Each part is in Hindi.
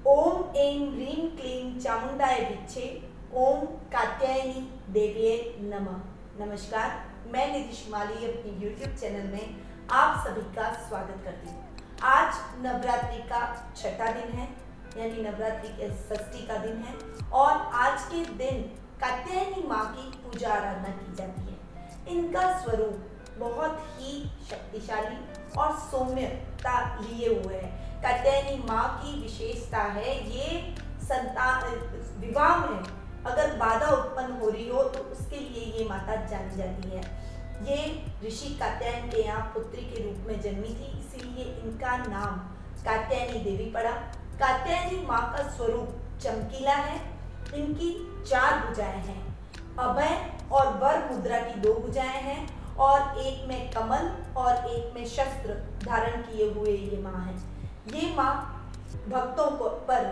ओम ऐं ह्रीं क्लीं चामुंडाय विच्चे, ओम कात्यायनी देवीये नमः। नमस्कार, मैं निधि शुमाली अपनी YouTube चैनल में आप सभी का स्वागत करती हूँ। आज नवरात्रि का छठा दिन है, यानी नवरात्रि के षष्ठी का दिन है और आज के दिन कात्यायनी माँ की पूजा आराधना की जाती है। इनका स्वरूप बहुत ही शक्तिशाली और सौम्यता लिए हुए है। कात्यायनी माँ की विशेषता है ये संतान विवाह में अगर बाधा उत्पन्न हो रही हो तो उसके लिए ये माता जानी जाती है। ये ऋषि कात्यायन के यहाँ पुत्री के रूप में जन्मी थी, इसीलिए इनका नाम कात्यायनी देवी पड़ा। कात्यायनी माँ का स्वरूप चमकीला है। इनकी 4 भुजाएं हैं। अभय और वर मुद्रा की 2 भुजाएं हैं और एक में कमल और एक में शस्त्र धारण किए हुए ये माँ है। ये माँ भक्तों को पर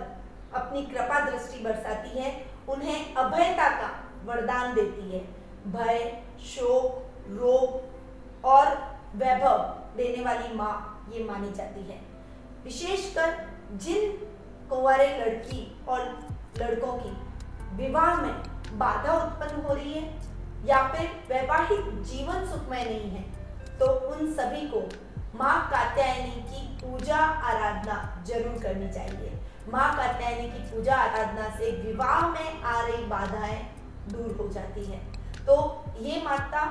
अपनी कृपा दृष्टि बरसाती है, उन्हें अभयता का वरदान देती है। भय, शोक, रोग और वैभव देने वाली माँ ये मानी जाती है। विशेषकर जिन कुंवारे लड़की और लड़कों की विवाह में बाधा उत्पन्न हो रही है या फिर वैवाहिक जीवन सुखमय नहीं है, तो उन सभी को माँ कात्यायनी की पूजा आराधना जरूर करनी चाहिए। माँ कात्यायनी की पूजा आराधना से विवाह में आ रही बाधाएं दूर हो जाती है। तो ये माता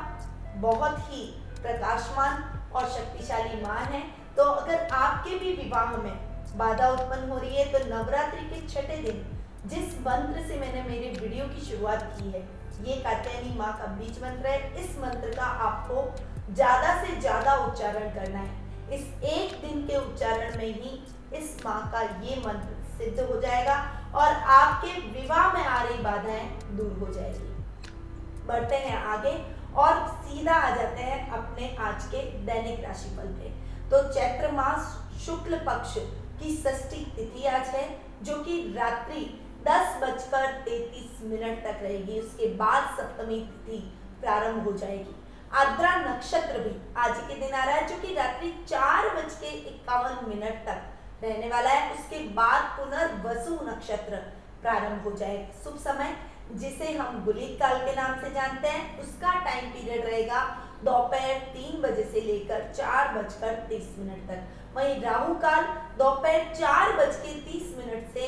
बहुत ही प्रकाशमान और शक्तिशाली माँ है। तो अगर आपके भी विवाह में बाधा उत्पन्न हो रही है तो नवरात्रि के छठे दिन जिस मंत्र से मैंने मेरे वीडियो की शुरुआत की है, ये कात्यायनी माँ का बीज मंत्र है। इस मंत्र का आपको ज्यादा से ज्यादा उच्चारण करना है। इस एक दिन के उच्चारण में ही इस माँ का ये मंत्र सिद्ध हो जाएगा और आपके विवाह में आ रही बाधाएं दूर हो जाएगी। बढ़ते हैं आगे और सीधा आ जाते हैं अपने आज के दैनिक राशिफल पे। तो चैत्र मास शुक्ल पक्ष की षष्ठी तिथि आज है, जो कि रात्रि 10:33 तक रहेगी। उसके बाद सप्तमी तिथि प्रारंभ हो जाएगी। आद्रा नक्षत्र भी आज के दिन आ रहा है, जो कि रात्रि 4:51 तक रहने वाला है। उसके बाद पुनर्वसु नक्षत्र प्रारंभ हो जाएगा। शुभ समय जिसे हम गुलिक काल के नाम से जानते हैं, उसका टाइम पीरियड रहेगा दोपहर 3 बजे से लेकर 4:30 तक। वहीं राहु काल दोपहर 4:30 से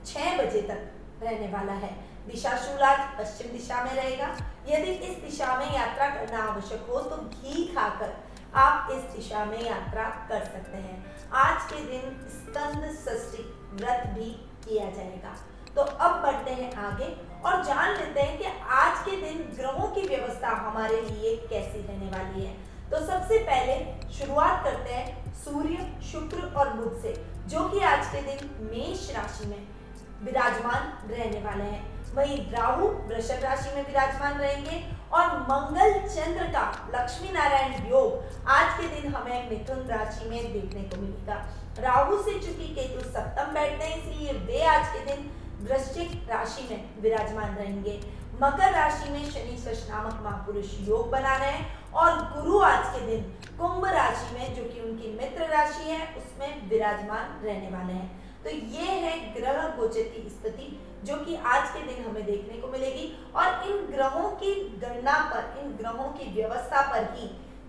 6 बजे तक रहने वाला है। दिशा शूल आज पश्चिम दिशा में रहेगा। यदि इस दिशा में यात्रा करना आवश्यक हो तो घी खाकर आप इस दिशा में यात्रा कर सकते हैं। आज के दिन स्कंद षष्ठी व्रत भी किया जाएगा। तो अब बढ़ते हैं आगे और जान लेते हैं कि आज के दिन ग्रहों की व्यवस्था हमारे लिए कैसी रहने वाली है। तो सबसे पहले शुरुआत करते हैं सूर्य, शुक्र और बुध से, जो कि आज के दिन मेष राशि में विराजमान रहने वाले हैं। वहीं राहु वृषभ राशि में विराजमान रहेंगे और मंगल चंद्र का लक्ष्मी नारायण योग आज के दिन हमें मिथुन राशि में देखने को मिलेगा। राहु से चूंकि केतु सप्तम बैठते हैं, इसलिए वे आज के दिन वृश्चिक राशि में विराजमान रहेंगे। मकर राशि में शनि शश नामक महापुरुष योग बना रहे हैं और गुरु आज के दिन कुंभ राशि में, जो कि उनकी मित्र राशि है, उसमें विराजमान रहने वाले हैं। तो ये है ग्रह गोचर की स्थिति जो कि आज के दिन हमें देखने को मिलेगी और इन ग्रहों की गणना पर, इन ग्रहों की व्यवस्था पर ही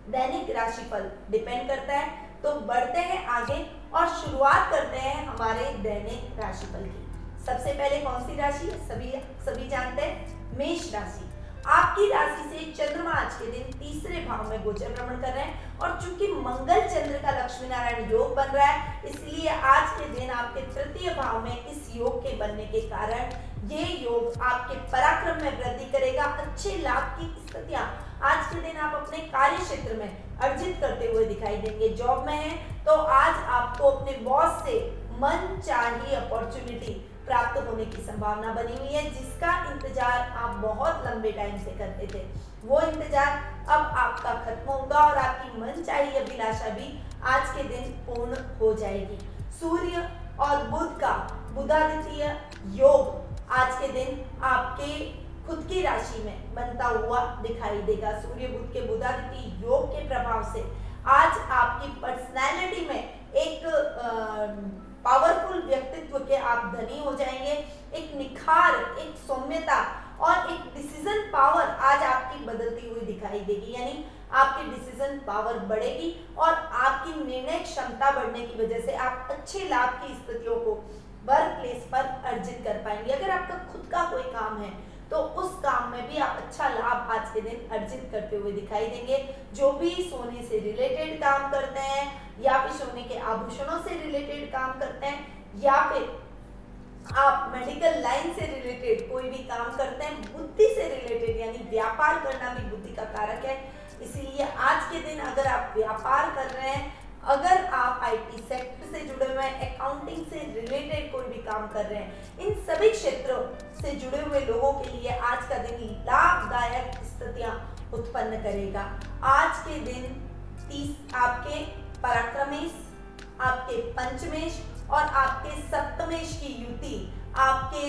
दैनिक राशिफल डिपेंड करता है। तो बढ़ते हैं आगे और शुरुआत करते हैं हमारे दैनिक राशिफल की। सबसे पहले कौन सी राशि है? सभी जानते हैं, मेष राशि। आपकी राशि से चंद्रमा आज के दिन तीसरे भाव में गोचर भ्रमण कर रहे हैं और चूंकि मंगल चंद्र का लक्ष्मी नारायण योग बन रहा है, इसलिए आज के दिन आपके तृतीय भाव में इस योग के बनने के कारण ये योग आपके पराक्रम में वृद्धि करेगा। अच्छे लाभ की स्थितियां आज के दिन आप अपने कार्य क्षेत्र में अर्जित करते हुए दिखाई देंगे। जॉब में है तो आज आपको अपने बॉस से मन चाहिए अपॉर्चुनिटी प्राप्त होने की संभावना बनी हुई है, जिसका इंतजार आप बहुत लंबे टाइम से करते थे। वो इंतजार अब आपका खत्म होगा और आपकी मनचाही अभिलाषा भी आज के दिन पूर्ण हो जाएगी। सूर्य और बुध का बुधादित्य योग आज के दिन आपके खुद की राशि में बनता हुआ दिखाई देगा। सूर्य बुध के बुधादित्य योग के प्रभाव से आज आपकी पर्सनैलिटी में एक पावरफुल व्यक्तित्व के आप धनी हो जाएंगे। एक निखार, एक सौम्यता और एक डिसीजन पावर आज आपकी बदलती हुई दिखाई देगी, यानी आपकी डिसीजन पावर बढ़ेगी और आपकी निर्णय क्षमता बढ़ने की वजह से आप अच्छे लाभ की स्थितियों को वर्क प्लेस पर अर्जित कर पाएंगे। अगर आपका खुद का कोई काम है तो उस काम में भी आप अच्छा लाभ आज के दिन अर्जित करते हुए दिखाई देंगे। जो भी सोने से रिलेटेड काम करते हैं या फिर सोने के आभूषणों से रिलेटेड काम करते हैं या फिर आप मेडिकल लाइन से रिलेटेड कोई भी काम करते हैं, बुद्धि से रिलेटेड यानी व्यापार करना भी बुद्धि का कारक है, इसीलिए आज के दिन अगर आप व्यापार कर रहे हैं, अगर आप आईटी सेक्टर से जुड़े हुए हैं, अकाउंटिंग से रिलेटेड कोई भी काम कर रहे हैं, इन सभी क्षेत्रों से जुड़े हुए लोगों के लिए आज का दिन लाभदायक स्थितियां उत्पन्न करेगा। आज के दिन आपके पराक्रमेश, आपके पंचमेश और आपके सप्तमेश की युति आपके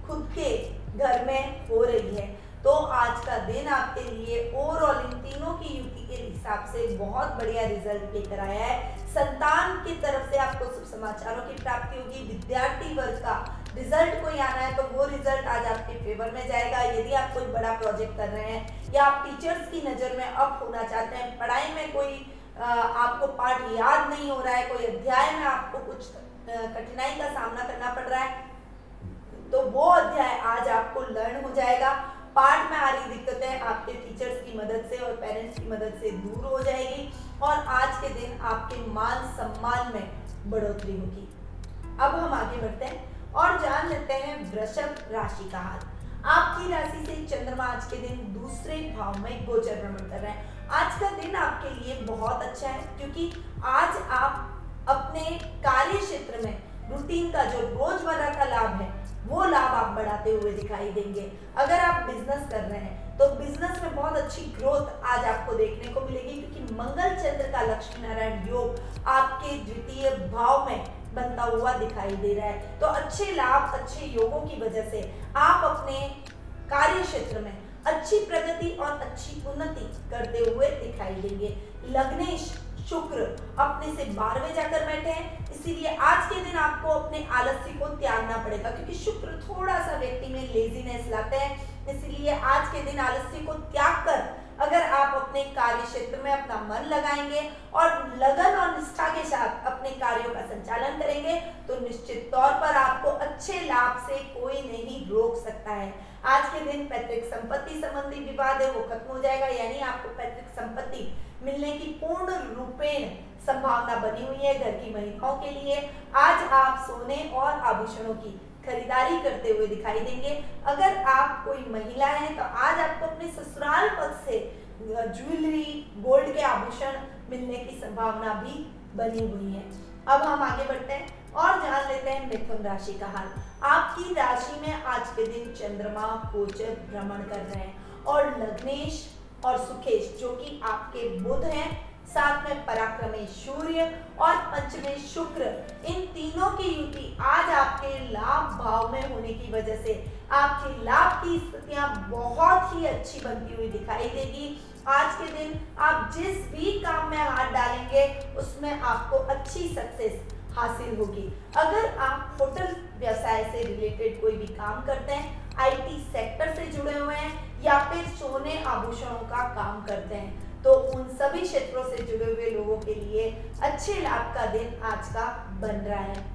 खुद के घर में हो रही है। तो आज का दिन आपके लिए ओवरऑल इन तीनों की युति के हिसाब से बहुत बढ़िया रिजल्ट लेकर आया है। संतान की तरफ से आपको शुभ समाचारों की प्राप्ति होगी। विद्यार्थी वर्ग का रिजल्ट कोई आना है तो वो रिजल्ट आज आपके फेवर में जाएगा। यदि आप कोई बड़ा प्रोजेक्ट कर रहे हैं या आप टीचर्स की नज़र में अप होना चाहते हैं, पढ़ाई में कोई आपको पाठ याद नहीं हो रहा है, कोई अध्याय में आपको कुछ कठिनाई का सामना करना पड़ रहा है, तो वो अध्याय आज आपको लर्न हो जाएगा। पाठ में आ रही दिक्कतें आपके टीचर्स की मदद से और पेरेंट्स की मदद से दूर हो जाएगी और आज के दिन आपके मान सम्मान में बढ़ोतरी होगी। अब हम आगे बढ़ते हैं और जान लेते हैं वृषभ राशि का हाल। आपकी राशि से चंद्रमा आज के दिन दूसरे भाव में गोचर भ्रमण कर रहे हैं। आज का दिन आपके लिए बहुत अच्छा है क्योंकि आज आप अपने कार्य क्षेत्र में रूटीन का जो रोजमर्रा का लाभ है वो लाभ आप बढ़ाते हुए दिखाई देंगे। अगर आप बिजनेस कर रहे हैं तो बिजनेस में बहुत अच्छी ग्रोथ आज आपको देखने को मिलेगी क्योंकि मंगल चंद्र का लक्ष्मी नारायण योग आपके द्वितीय भाव में बनता हुआ दिखाई दे रहा है। तो अच्छे लाभ, अच्छे योगों की वजह से आप अपने कार्य क्षेत्र में अच्छी प्रगति और अच्छी उन्नति करते हुए दिखाई देंगे। लग्नेश शुक्र अपने से 12वें जाकर बैठे हैं, इसीलिए आज के दिन आपको अपने आलस्य को त्यागना पड़ेगा क्योंकि शुक्र थोड़ा सा व्यक्ति में लेजीनेस लाते हैं। इसलिए आज के दिन आलस्य को त्याग कर अगर आप अपने कार्य क्षेत्र में अपना मन लगाएंगे और लगन और निष्ठा के साथ अपने कार्यों का संचालन करेंगे तो निश्चित तौर पर आपको अच्छे लाभ से कोई नहीं रोक सकता है। आज के दिन पैतृक संपत्ति संबंधी विवाद है वो खत्म हो जाएगा, यानी आपको पैतृक संपत्ति मिलने की पूर्ण रूपेण संभावना बनी हुई है। घर की महिलाओं के लिए आज आप सोने और आभूषणों की खरीदारी करते हुए दिखाई देंगे। अगर आप कोई महिला हैं तो आज आपको अपने ससुराल पक्ष से ज्वेलरी, गोल्ड के आभूषण मिलने की संभावना भी बनी हुई है। अब हम आगे बढ़ते हैं और जान लेते हैं मिथुन राशि का हाल। आपकी राशि में आज के दिन चंद्रमा गोचर भ्रमण कर रहे हैं और लग्नेश और सुखेश जो कि आपके बुध हैं, साथ में पराक्रमी सूर्य और पंचमे शुक्र, इन तीनों की युति आज आपके लाभ भाव में होने की वजह से आपके लाभ की स्थितियां बहुत ही अच्छी बनती हुई दिखाई देगी। आज के दिन आप जिस भी काम में हाथ डालेंगे उसमें आपको अच्छी सक्सेस हासिल होगी। अगर आप होटल व्यवसाय से रिलेटेड कोई भी काम करते हैं, आईटी सेक्टर से जुड़े हुए हैं या फिर सोने आभूषणों का काम करते हैं तो उन सभी क्षेत्रों से जुड़े हुए लोगों के लिए अच्छे लाभ का दिन आज का बन रहा है।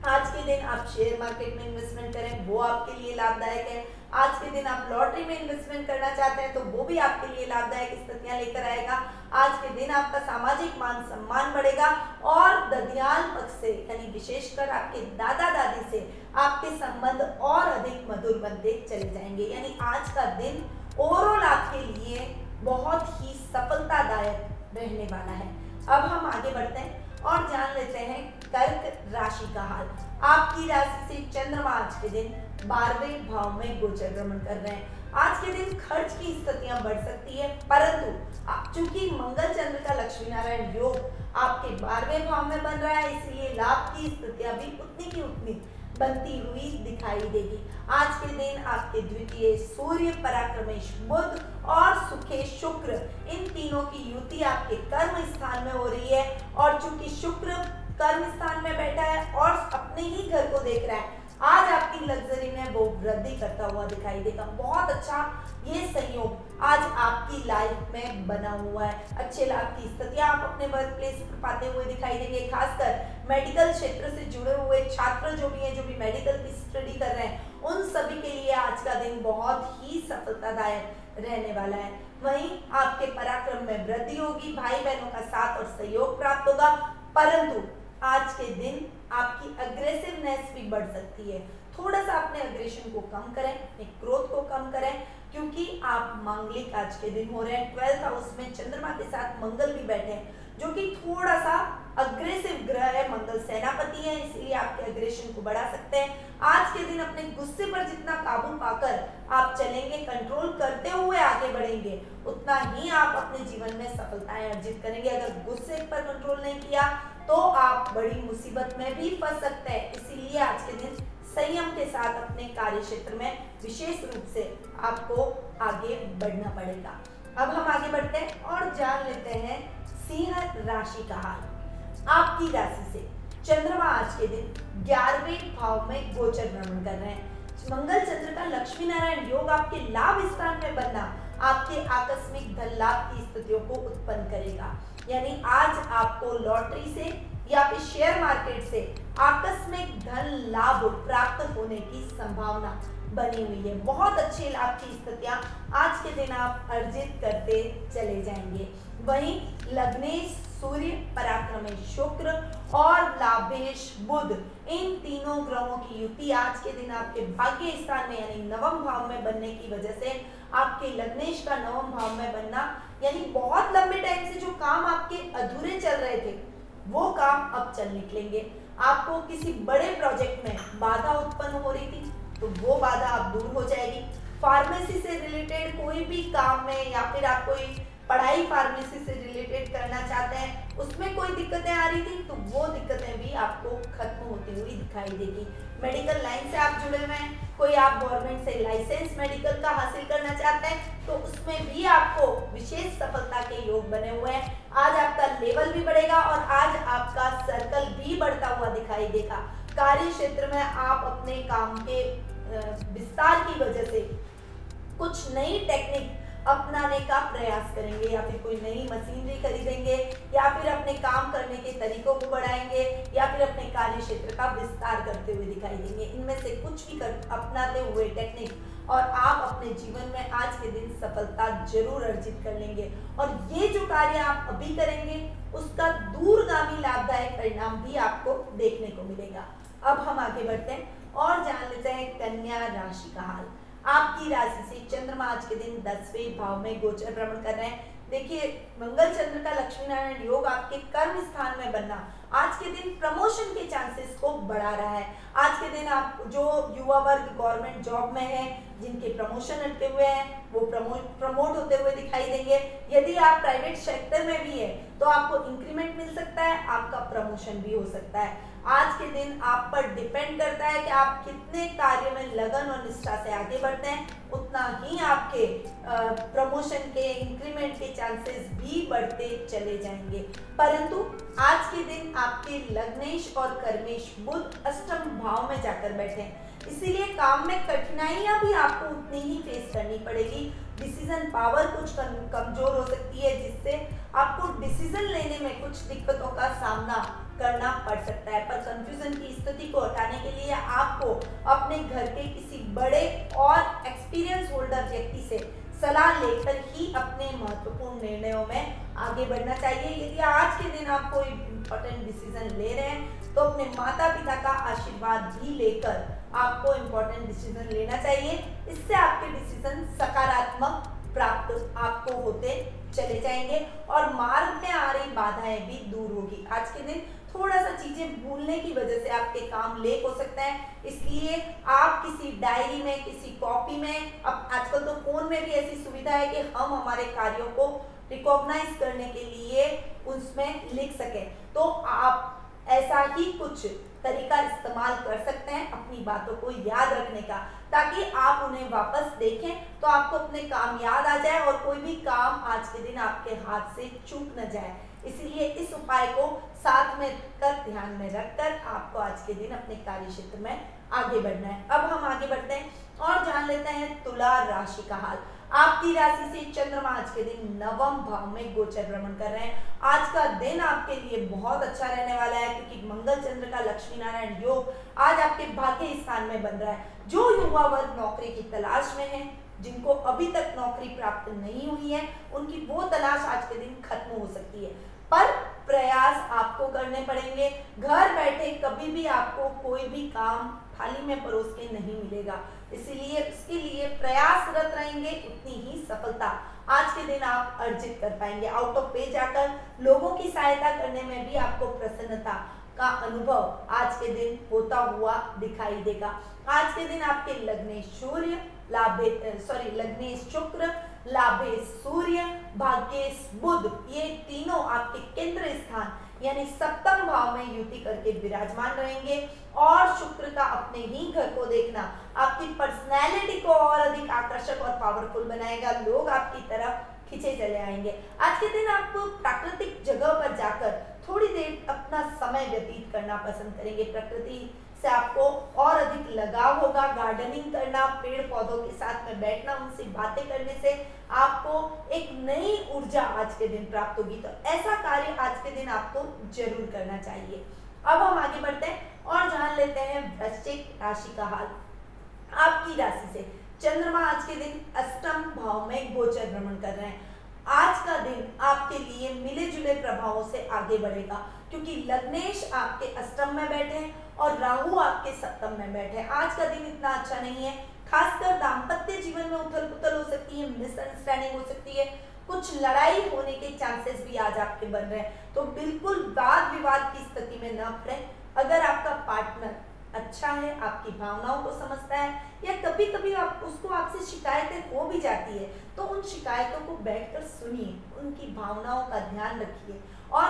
आज के दिन आप शेयर मार्केट में इन्वेस्टमेंट करें वो आपके लिए लाभदायक है। आज के दिन आप लॉटरी में इन्वेस्टमेंट करना चाहते हैं तो वो भी आपके लिए लाभदायक स्थितियां लेकर आएगा। आज के दिन आपका सामाजिक मान सम्मान बढ़ेगा और ददियाल पक्ष से यानी विशेषकर आपके दादा दादी से आपके संबंध और अधिक मधुर बनते चले जाएंगे। यानी आज का दिन ओवरऑल आपके लिए बहुत ही सफलतादायक रहने वाला है। अब हम आगे बढ़ते हैं और जान लेते हैं कर्क राशि का हाल। आपकी राशि से चंद्रमा आज के दिन 12वें भाव में गोचर भ्रमण कर रहे हैं। आज के दिन खर्च की स्थितियां बढ़ सकती है, परंतु चूंकि मंगल चंद्र का लक्ष्मी नारायण योग आपके 12वें भाव में बन रहा है इसलिए लाभ की स्थितियां भी उतनी की उतनी बनती हुई दिखाई देगी। आज के दिन आपके द्वितीय सूर्य, पराक्रमेश बुध और सुखेश शुक्र, इन तीनों की युति आपके कर्म स्थान में हो रही है और चूंकि शुक्र कर्म स्थान में बैठा है और अपने ही घर को देख रहा है, आज आपकी लग्जरी में वो वृद्धि करता हुआ दिखाई देगा। बहुत अच्छा ये संयोग आज आपकी लाइफ में बना हुआ है। अच्छे लाभ की स्थितियां आप अपने वर्क प्लेस पर पाते हुए दिखाई देंगे। खासकर मेडिकल क्षेत्र से जुड़े हुए छात्र जो भी हैं, जो भी मेडिकल की स्टडी कर रहे हैं, उन सभी के लिए आज का दिन बहुत ही सफलतादायक रहने वाला है। वहीं आपके पराक्रम में वृद्धि होगी, भाई बहनों का साथ और सहयोग प्राप्त होगा, परंतु आज के दिन आपकी अग्रेसिवनेस भी बढ़ सकती है। थोड़ा सा अपने अग्रेशन को कम करें, अपने क्रोध को कम करें, क्योंकि आप मांगलिक आज के दिन हो रहे हैं। 12th हाउस में चंद्रमा के साथ मंगल भी बैठे हैं, जो कि थोड़ा सा अग्रेसिव ग्रह है। मंगल सेनापति है, इसलिए आपके अग्रेशन को बढ़ा सकते हैं। आज के दिन अपने गुस्से पर जितना काबू पाकर आप चलेंगे, कंट्रोल करते हुए आगे बढ़ेंगे, उतना ही आप अपने जीवन में सफलताएं अर्जित करेंगे। अगर गुस्से पर कंट्रोल नहीं किया तो आप बड़ी मुसीबत में भी फंस सकते हैं। इसीलिए आज के दिन संयम के साथ अपने कार्य क्षेत्र में विशेष रूप से आपको आगे बढ़ना पड़ेगा। अब हम आगे बढ़ते हैं और जान लेते हैं सिंह राशि का हाल। आपकी राशि से चंद्रमा आज के दिन 11वें भाव में गोचर भ्रमण कर रहे हैं। मंगल चंद्र का लक्ष्मी नारायण योग आपके लाभ स्थान में बनना आपके आकस्मिक धन लाभ की स्थितियों को उत्पन्न करेगा। यानी आज आपको लॉटरी से या फिर शेयर मार्केट से आकस्मिक धन लाभ प्राप्त होने की संभावना बनी हुई है। बहुत अच्छे लाभ की स्थितियां आज के दिन आप अर्जित करते चले जाएंगे। वहीं लग्नेश सूर्य, पराक्रमेश शुक्र और लाभेश बुध, इन तीनों ग्रहों की युति आज के दिन आपके भाग्य स्थान में यानी नवम भाव में बनने की वजह से आपके लग्नेश का नवम भाव में बनना, यानी बहुत लंबे टाइम से जो काम आपके अधूरे चल रहे थे वो काम अब चल निकलेंगे। आपको किसी बड़े प्रोजेक्ट में बाधा उत्पन्न हो रही थी तो वो बाधा अब दूर हो जाएगी। फार्मेसी से रिलेटेड कोई भी काम में या फिर आप कोई पढ़ाई फार्मेसी से रिलेटेड करना चाहते हैं, उसमें कोई दिक्कतें आ रही थी तो वो दिक्कतें भी आपको खत्म होती हुई दिखाई देगी। मेडिकल लाइन से आप जुड़े हुए हैं, कोई आप गवर्नमेंट से लाइसेंस मेडिकल का हासिल करना चाहते हैं तो उसमें भी आपको विशेष सफलता के योग बने हुए हैं। आज आपका लेवल भी बढ़ेगा और आज आपका सर्कल भी बढ़ता हुआ दिखाई देगा। कार्य क्षेत्र में आप अपने काम के विस्तार की वजह से कुछ नई टेक्निक अपनाने का प्रयास करेंगे या फिर कोई नई मशीनरी खरीदेंगे या फिर अपने काम करने के तरीकों को बढ़ाएंगे या फिर अपने कार्य क्षेत्र का विस्तार करते हुए दिखाई देंगे। इनमें से कुछ भी अपनाते हुए टेक्निक और आप अपने जीवन में आज के दिन सफलता जरूर अर्जित कर लेंगे और ये जो कार्य आप अभी करेंगे उसका दूरगामी लाभदायक परिणाम भी आपको देखने को मिलेगा। अब हम आगे बढ़ते हैं और जान लेते हैं कन्या राशि का हाल। आपकी राशि से चंद्रमा आज के दिन 10वें भाव में गोचर भ्रमण कर रहे हैं। देखिए, मंगल चंद्र का लक्ष्मी नारायण योग आपके कर्म स्थान में बनना आज के दिन प्रमोशन के चांसेस को बढ़ा रहा है। आज के दिन आप जो युवा वर्ग गवर्नमेंट जॉब में है, जिनके प्रमोशन अटके हुए हैं, वो प्रमोट होते हुए दिखाई देंगे। यदि आप प्राइवेट सेक्टर में भी है तो आपको इंक्रीमेंट मिल सकता है, आपका प्रमोशन भी हो सकता है। आज के दिन आप पर डिपेंड करता है कि आप कितने कार्य में लगन और निष्ठा से आगे बढ़ते हैं, उतना ही आपके प्रमोशन के, इंक्रीमेंट के चांसेस भी बढ़ते चले जाएंगे। परंतु आज के दिन आपके लग्नेश और कर्मेश बुध अष्टम भाव में जाकर बैठे हैं, इसीलिए काम में कठिनाइयां भी आपको उतनी ही फेस करनी पड़ेगी। डिसीजन पावर कुछ कमजोर हो सकती है, जिससे आपको डिसीजन लेने में कुछ दिक्कतों का सामना करना पड़ सकता है। पर कंफ्यूजन की स्थिति को हटाने के लिए आपको अपने घर के किसी बड़े और एक्सपीरियंस होल्डर व्यक्ति से सलाह लेकर ही अपने महत्वपूर्ण निर्णयों में आगे बढ़ना चाहिए। यदि आज के दिन आप कोई इम्पोर्टेंट डिसीजन ले रहे हैं तो अपने माता पिता का आशीर्वाद भी लेकर आपको इम्पोर्टेंट डिसीजन लेना चाहिए। इससे आपके डिसीजन सकारात्मक प्राप्त आपको होते चले जाएंगे और मार्ग में आ रही बाधाएं भी दूर होगी। आज के दिन थोड़ा सा चीजें भूलने की वजह से आपके काम लेट हो सकते हैं, इसलिए आप किसी डायरी में, किसी कॉपी में, अब आजकल तो फोन में भी ऐसी सुविधा है कि हम हमारे कार्यों को रिकॉग्नाइज करने के लिए उसमें लिख सकें, तो आप ऐसा ही कुछ तरीका इस्तेमाल कर सकते हैं अपनी बातों को याद रखने का, ताकि आप उन्हें वापस देखें तो आपको अपने काम याद आ जाए और कोई भी काम आज के दिन आपके हाथ से चूक न जाए। इसलिए इस उपाय को साथ में कर ध्यान में रखकर आपको आज के दिन अपने कार्य क्षेत्र में आगे बढ़ना है। अब हम आगे बढ़ते हैं और जान लेते हैं तुला राशि का हाल। आपकी राशि से चंद्रमा आज के दिन नवम भाव में गोचर भ्रमण कर रहे हैं। आज का दिन आपके लिए बहुत अच्छा रहने वाला है, क्योंकि मंगल चंद्र का लक्ष्मी नारायण योग आज आपके भाग्य स्थान में बन रहा है। जो युवा वर्ग नौकरी की तलाश में है, जिनको अभी तक नौकरी प्राप्त नहीं हुई है, उनकी वो तलाश आज के दिन खत्म हो सकती है, पर प्रयास आपको करने पड़ेंगे। घर बैठे कभी भी आपको कोई भी काम थाली में परोस के नहीं मिलेगा, इसलिए उसके लिए प्रयासरत रहेंगे, उतनी ही सफलता आज के दिन आप अर्जित कर पाएंगे। आउट ऑफ पे जाकर लोगों की सहायता करने में भी आपको प्रसन्नता का अनुभव आज के दिन होता हुआ दिखाई देगा। आज के दिन आपके लग्ने सूर्य लग्नेश शुक्र, लाभे सूर्य, भाग्येश बुध, ये तीनों आपके केंद्र स्थान यानी सप्तम भाव में युति करके विराजमान रहेंगे। और शुक्र का अपने ही घर को देखना आपकी पर्सनैलिटी को और अधिक आकर्षक और पावरफुल बनाएगा। लोग आपकी तरफ खींचे चले आएंगे। आज के दिन आप प्राकृतिक जगह पर जाकर थोड़ी देर अपना समय व्यतीत करना पसंद करेंगे। प्रकृति से आपको और अधिक लगाव होगा। गार्डनिंग करना, पेड़ पौधों के साथ में बैठना, उनसे बातें करने से आपको एक नई ऊर्जा आज के दिन प्राप्त होगी। तो ऐसा कार्य आज के दिन आपको जरूर करना चाहिए। अब हम आगे बढ़ते हैं और जान लेते हैं वृश्चिक राशि का हाल। आपकी राशि से चंद्रमा आज के दिन अष्टम भाव में गोचर भ्रमण कर रहे हैं। आज का दिन आपके लिए मिले जुले प्रभावों से आगे बढ़ेगा, क्योंकि लग्नेश आपके अष्टम में बैठे हैं और राहु आपके सप्तम में बैठे हैं। आज का दिन इतना अच्छा नहीं है, खासकर दाम्पत्य जीवन में उथल पुथल हो सकती है, मिसअंडरस्टैंडिंग हो सकती है, कुछ लड़ाई होने के चांसेस भी आज आपके बन रहे हैं। तो बिल्कुल वाद विवाद की स्थिति में न पड़े। अगर आपका पार्टनर अच्छा है, आपकी भावनाओं को समझता है, या कभी कभी उसको आपसे शिकायतें हो भी जाती है, तो उन शिकायतों को बैठकर सुनिए, उनकी भावनाओं का ध्यान रखिए और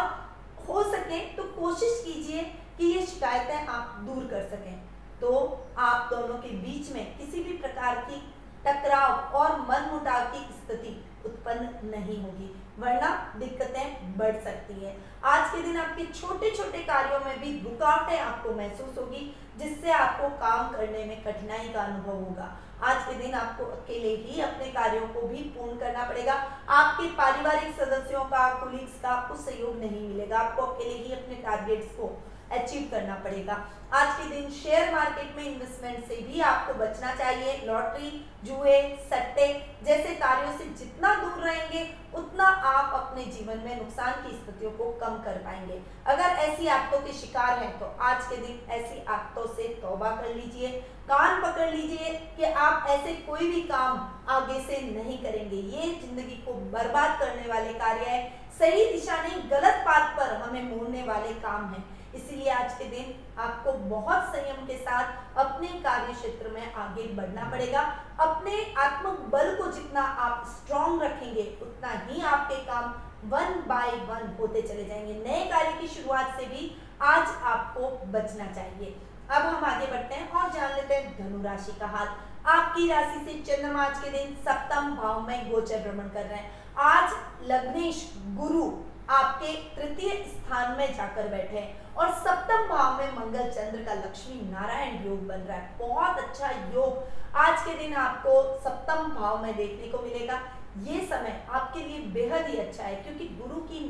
हो सके तो कोशिश कीजिए कि ये शिकायतें आप दूर कर सकें। तो आप दोनों के बीच में किसी भी प्रकार की टकराव और मनमुटाव की स्थिति उत्पन्न नहीं होगी, वरना दिक्कतें बढ़ सकती है। आज के दिन आपके छोटे छोटे कार्यों में भी रुकावटें आपको महसूस होगी, जिससे आपको काम करने में कठिनाई का अनुभव होगा। आज के दिन आपको अकेले ही अपने कार्यों को भी पूर्ण करना पड़ेगा। आपके पारिवारिक सदस्यों का, कुलीग्स का आपको सहयोग नहीं मिलेगा। आपको अकेले ही अपने टारगेट्स को अचीव करना पड़ेगा। आज के दिन शेयर मार्केट में इन्वेस्टमेंट से भी आपको बचना चाहिए। लॉटरी, जुए, सट्टे जैसे कार्यों से जितना दूर रहेंगे, उतना आप अपने जीवन में नुकसान की स्थितियों को कम कर पाएंगे। अगर ऐसी आदतों के शिकार हैं तो आज के दिन ऐसी आदतों से तौबा कर लीजिए, कान पकड़ लीजिए कि आप ऐसे कोई भी काम आगे से नहीं करेंगे। ये जिंदगी को बर्बाद करने वाले कार्य है, सही दिशा नहीं गलत पाथ पर हमें मोड़ने वाले काम हैं। इसलिए आज के दिन आपको बहुत संयम के साथ अपने कार्य क्षेत्र में आगे बढ़ना पड़ेगा। अपने आत्मक बल को जितना आप स्ट्रॉन्ग रखेंगे, उतना ही आपके काम 1 by 1 होते चले जाएंगे। नए कार्य की शुरुआत से भी आज आपको बचना चाहिए। अब हम आगे बढ़ते हैं और जान लेते हैं धनु राशि का हाल। आपकी राशि से चंद्रमा आज के दिन सप्तम भाव में गोचर भ्रमण कर रहे हैं। आज लग्नेश गुरु आपके तृतीय स्थान में जाकर बैठे हैं और सप्तम भाव में मंगल चंद्र का लक्ष्मी नारायण योग बन रहा है। बहुत अच्छा योग आज के दिन आपको सप्तम भाव में देखने को मिलेगा। ये समय आपके लिए बेहद ही अच्छा है, क्योंकि गुरु की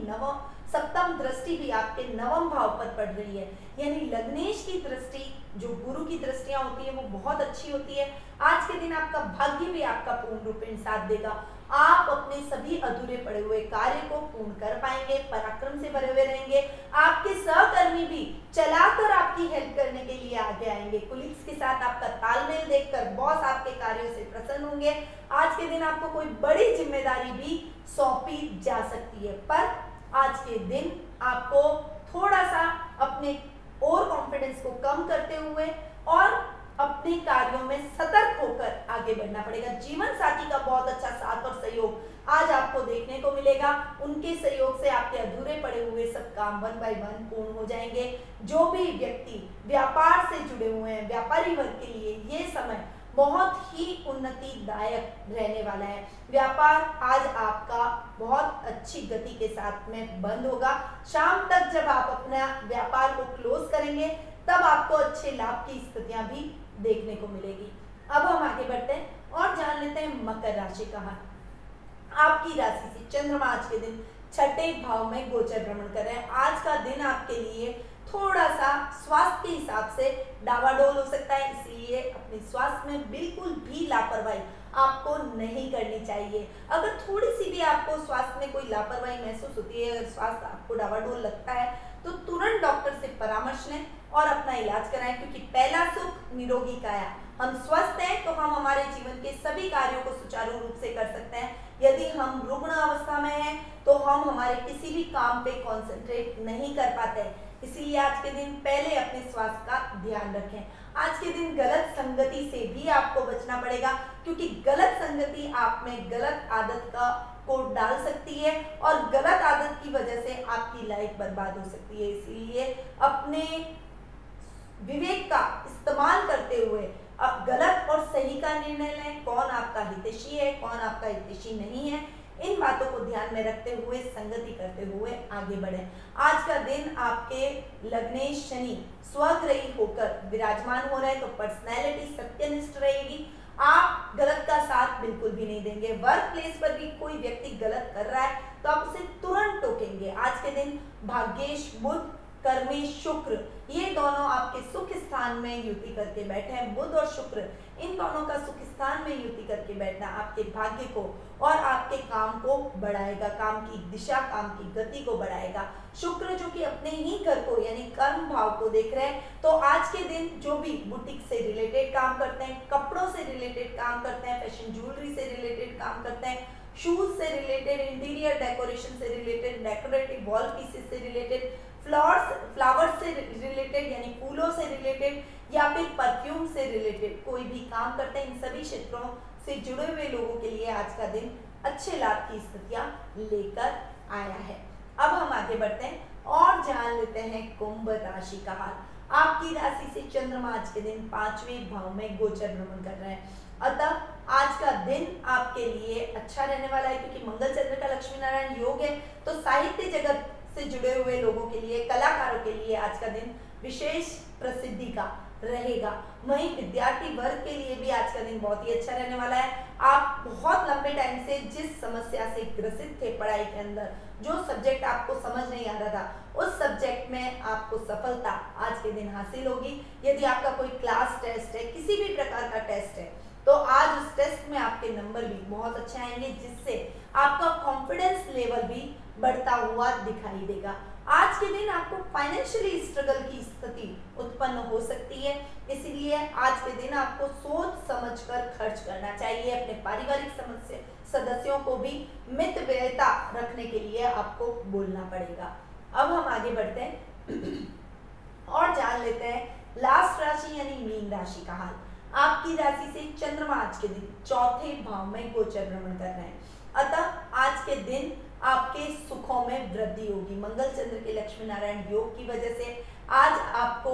सप्तम दृष्टि भी आपके नवम भाव पर पड़ रही है। यानी लग्नेश की दृष्टि, जो गुरु की दृष्टियां होती है, वो बहुत अच्छी होती है। आज के दिन आपका भाग्य भी आपका पूर्ण रूपेण साथ देगा। आप अपने सभी अधूरे पड़े हुए कार्य को पूर्ण कर पाएंगे, पराक्रम से भरे हुए रहेंगे। आपके सहकर्मी भी चलाकर आपकी हेल्प करने के लिए आगे आएंगे। कुलीग्स के साथ आपका तालमेल देखकर बॉस आपके कार्यों से प्रसन्न होंगे। आज के दिन आपको कोई बड़ी जिम्मेदारी भी सौंपी जा सकती है, पर आज के दिन आपको थोड़ा सा अपने ओवर कॉन्फिडेंस को कम करते हुए और अपने कार्यों में सतर्क होकर आगे बढ़ना पड़ेगा। जीवन साथी का बहुत अच्छा साथ और सहयोग आज आपको देखने को मिलेगा। उनके सहयोग से आपके अधूरे पड़े हुए सब काम 1 बाय 1 पूर्ण हो जाएंगे। जो भी व्यक्ति व्यापार से जुड़े हुए हैं, व्यापारी वर्ग के लिए ये समय बहुत ही उन्नतिदायक रहने वाला है। व्यापार आज आपका बहुत अच्छी गति के साथ में बंद होगा। शाम तक जब आप अपना व्यापार को क्लोज करेंगे तब आपको अच्छे लाभ की स्थितियां भी देखने को मिलेगी। अब हम आगे बढ़ते हैं और जान लेते हैं मकर राशि का हाल। आपकी राशि से चंद्रमा आज के दिन छठे भाव में गोचर भ्रमण कर रहे हैं। आज का दिन आपके लिए थोड़ा सा स्वास्थ्य के हिसाब से डावाडोल हो सकता है, इसलिए अपने स्वास्थ्य में बिल्कुल भी लापरवाही आपको नहीं करनी चाहिए। अगर थोड़ी सी भी आपको स्वास्थ्य में कोई लापरवाही महसूस होती है, अगर स्वास्थ्य आपको डावाडोल लगता है तो तुरंत डॉक्टर से परामर्श लें और अपना इलाज कराएं, क्योंकि पहला सुख निरोगी काया। हम स्वस्थ हैं तो हम हमारे जीवन के सभी कार्यों को सुचारू रूप से कर सकते हैं। यदि हम रुग्ण अवस्था में हैं तो हम हमारे किसी भी काम पे कंसंट्रेट नहीं कर पाते। इसीलिए आज के दिन पहले अपने स्वास्थ्य का ध्यान रखें। आज के दिन गलत संगति से भी आपको बचना पड़ेगा, क्योंकि गलत संगति आप में गलत आदत का कोड डाल सकती है और गलत आदत की वजह से आपकी लाइफ बर्बाद हो सकती है। इसीलिए अपने विवेक का इस्तेमाल करते हुए गलत और सही का निर्णय लें। कौन आपका हितैषी है, कौन आपका हितैषी नहीं है, इन बातों को ध्यान में रखते हुए संगति करते हुए आगे बढ़ें। आज का दिन आपके लग्नेश शनि स्वग्रही होकर विराजमान हो रहे हैं, तो पर्सनैलिटी सत्यनिष्ठ रहेगी। आप गलत का साथ बिल्कुल भी नहीं देंगे। वर्क प्लेस पर भी कोई व्यक्ति गलत कर रहा है तो आप उसे तुरंत टोकेंगे। आज के दिन भाग्येश बुध, कर्मेश शुक्र, ये दोनों आपके सुख स्थान में युति करके बैठे हैं। बुध और शुक्र इन दोनों का सुख स्थान में युति करके बैठना आपके भाग्य को और आपके काम को बढ़ाएगा, काम की दिशा, काम की गति को बढ़ाएगा। शुक्र जो कि अपने ही घर को यानी कर्म भाव को देख रहे हैं, तो आज के दिन जो भी बुटीक से रिलेटेड काम करते हैं, कपड़ों से रिलेटेड काम करते हैं, फैशन ज्वेलरी से रिलेटेड काम करते हैं, शूज से रिलेटेड, इंटीरियर डेकोरेशन से रिलेटेड, डेकोरेटिव वॉल पीसेस से रिलेटेड, फ्लावर्स से रिलेटेड यानी फूलों से रिलेटेड या फिर परफ्यूम से रिलेटेड कोई भी काम करते हैं, इन सभी क्षेत्रों से जुड़े हुए लोगों के लिए आज का दिन अच्छे लाभ की स्थितियां लेकर आया है। अब हम आगे बढ़ते हैं और जान लेते हैं कुंभ राशि का हाल। आपकी राशि से चंद्रमा आज के दिन 5वें भाव में गोचर भ्रमण कर रहे हैं, अतः आज का दिन आपके लिए अच्छा रहने वाला है, क्योंकि मंगल चंद्र का लक्ष्मी नारायण योग है। तो साहित्य जगत से जुड़े हुए लोगों के लिए, कलाकारों के लिए आज का दिन विशेष प्रसिद्धि का रहेगा। वहीं विद्यार्थी वर्ग के लिए भी आज का दिन बहुत ही अच्छा रहने वाला है। आप बहुत लंबे टाइम से जिस समस्या से ग्रसित थे पढ़ाई के अंदर, जो सब्जेक्ट आपको समझ नहीं आ रहा था, उस सब्जेक्ट में आपको सफलता आज के दिन हासिल होगी। यदि आपका कोई क्लास टेस्ट है, किसी भी प्रकार का टेस्ट है, तो आज उस टेस्ट में आपके नंबर भी बहुत अच्छे आएंगे, जिससे आपका कॉन्फिडेंस लेवल भी बढ़ता हुआ दिखाई देगा। आज के दिन आपको फाइनेंशियली स्ट्रगल की स्थिति उत्पन्न हो सकती है, इसलिए आज के दिन आपको सोच समझकर खर्च करना चाहिए। अपने पारिवारिक सदस्यों को भी मितव्ययता रखने के लिए आपको बोलना पड़ेगा। अब हम आगे बढ़ते हैं और जान लेते हैं लास्ट राशि यानी मीन राशि का हाल। आपकी राशि से चंद्रमा आज के दिन 4थे भाव में गोचर भ्रमण कर रहे हैं, अतः आज के दिन आपके सुखों में वृद्धि होगी। मंगल चंद्र के लक्ष्मी नारायण योग की वजह से आज आपको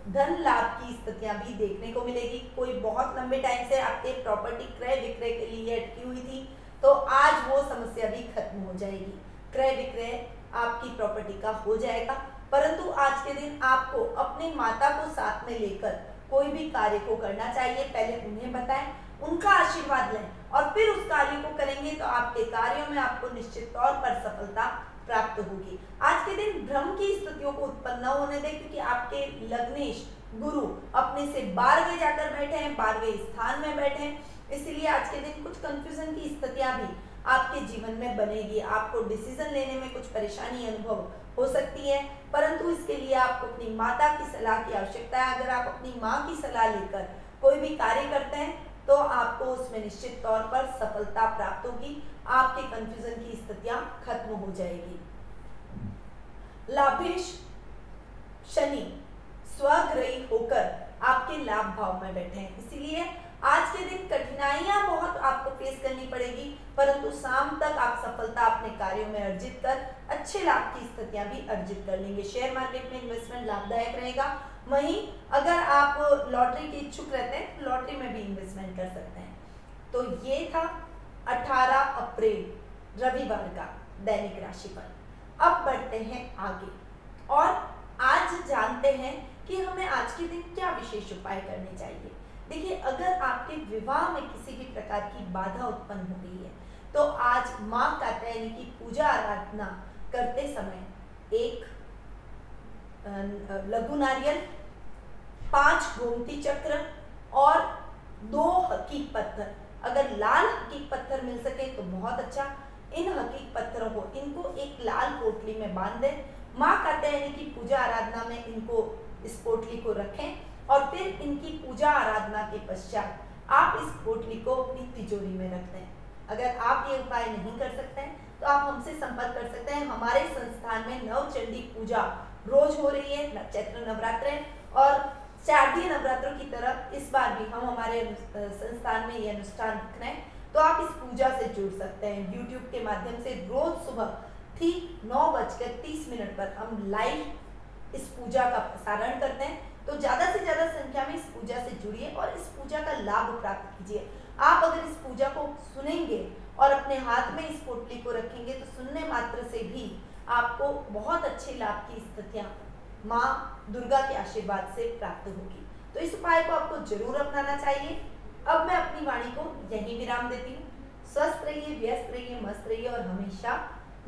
धन लाभ की स्थितियां भी देखने को मिलेगी। कोई बहुत लंबे टाइम से आपके प्रॉपर्टी क्रय विक्रय के लिए अटकी हुई थी, तो आज वो समस्या भी खत्म हो जाएगी। क्रय विक्रय आपकी प्रॉपर्टी का हो जाएगा, परंतु आज के दिन आपको अपने माता को साथ में लेकर कोई भी कार्य को करना चाहिए। पहले उन्हें बताएं, उनका आशीर्वाद लें और फिर उस कार्य को करेंगे तो आपके कार्यों में आपको निश्चित तौर पर सफलता प्राप्त होगी। आज के दिन भ्रम की स्थितियों को उत्पन्न न होने दें, क्योंकि आपके लग्नेश गुरु अपने से 12वें जाकर बैठे हैं, 12वें स्थान में बैठे हैं, इसलिए आज के दिन कुछ कंफ्यूजन की स्थितियां भी आपके जीवन में बनेगी। आपको डिसीजन लेने में कुछ परेशानी अनुभव हो सकती है, परंतु इसके लिए आपको अपनी माता की सलाह की आवश्यकता है। अगर आप अपनी माँ की सलाह लेकर कोई भी कार्य करते हैं तो आपको उसमें निश्चित तौर पर सफलता प्राप्त होगी, आपके कंफ्यूजन की स्थितियां खत्म हो जाएगी। लाभेश शनि स्वग्रही होकर आपके लाभ भाव में बैठे हैं। इसीलिए आज के दिन कठिनाइयां बहुत आपको फेस करनी पड़ेगी, परंतु शाम तक आप सफलता अपने कार्यों में अर्जित कर अच्छे लाभ की स्थितियां भी अर्जित कर लेंगे। शेयर मार्केट में इन्वेस्टमेंट लाभदायक रहेगा। वहीं अगर आप लॉटरी के इच्छुक रहते हैं तो लॉटरी में भी इन्वेस्टमेंट कर सकते हैं। तो ये था 18 अप्रैल रविवार का दैनिक राशिफल। अब बढ़ते हैं आगे और आज जानते हैं कि हमें आज के दिन क्या विशेष उपाय करने चाहिए। देखिए, अगर आपके विवाह में किसी भी प्रकार की बाधा उत्पन्न हो रही है तो आज माँ कात्यायनी की पूजा आराधना करते समय एक लघु नारियल, 5 गोमती चक्र और 2 हकीक पत्थर, अगर लाल हकीक पत्थर मिल सके तो बहुत अच्छा। इन हकीक पत्थरों को इनको एक लाल पोटली में बांध दें। माँ कात्यायनी की पूजा आराधना में इनको इस पोटली को रखें और फिर इनकी पूजा आराधना के पश्चात आप इस पोटली को अपनी तिजोरी में रख दें। अगर आप ये उपाय नहीं कर सकते हैं तो आप हमसे संपर्क कर सकते हैं। हमारे संस्थान में नवचंडी पूजा रोज हो रही है, चैत्र नवरात्र और शारदीय नवरात्रों की तरह इस बार भी हम हमारे संस्थान में ये अनुष्ठान रख रहे हैं, तो आप इस पूजा से जुड़ सकते हैं। यूट्यूब के माध्यम से रोज सुबह ठीक 9:30 पर हम लाइव इस पूजा का प्रसारण करते हैं। तो ज्यादा से ज्यादा संख्या में इस पूजा से जुड़िए और इस पूजा का लाभ प्राप्त कीजिए। आप अगर इस पूजा को सुनेंगे और अपने हाथ में इस पोटली को रखेंगे तो सुनने मात्र से भी आपको बहुत अच्छे लाभ की स्थितियां माँ दुर्गा के आशीर्वाद से प्राप्त होगी। तो इस उपाय को आपको जरूर अपनाना चाहिए। अब मैं अपनी वाणी को यहीं विराम देती हूँ। स्वस्थ रहिए, व्यस्त रहिए, मस्त रहिए और हमेशा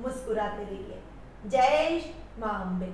मुस्कुराते रहिए। जय मां अम्बे।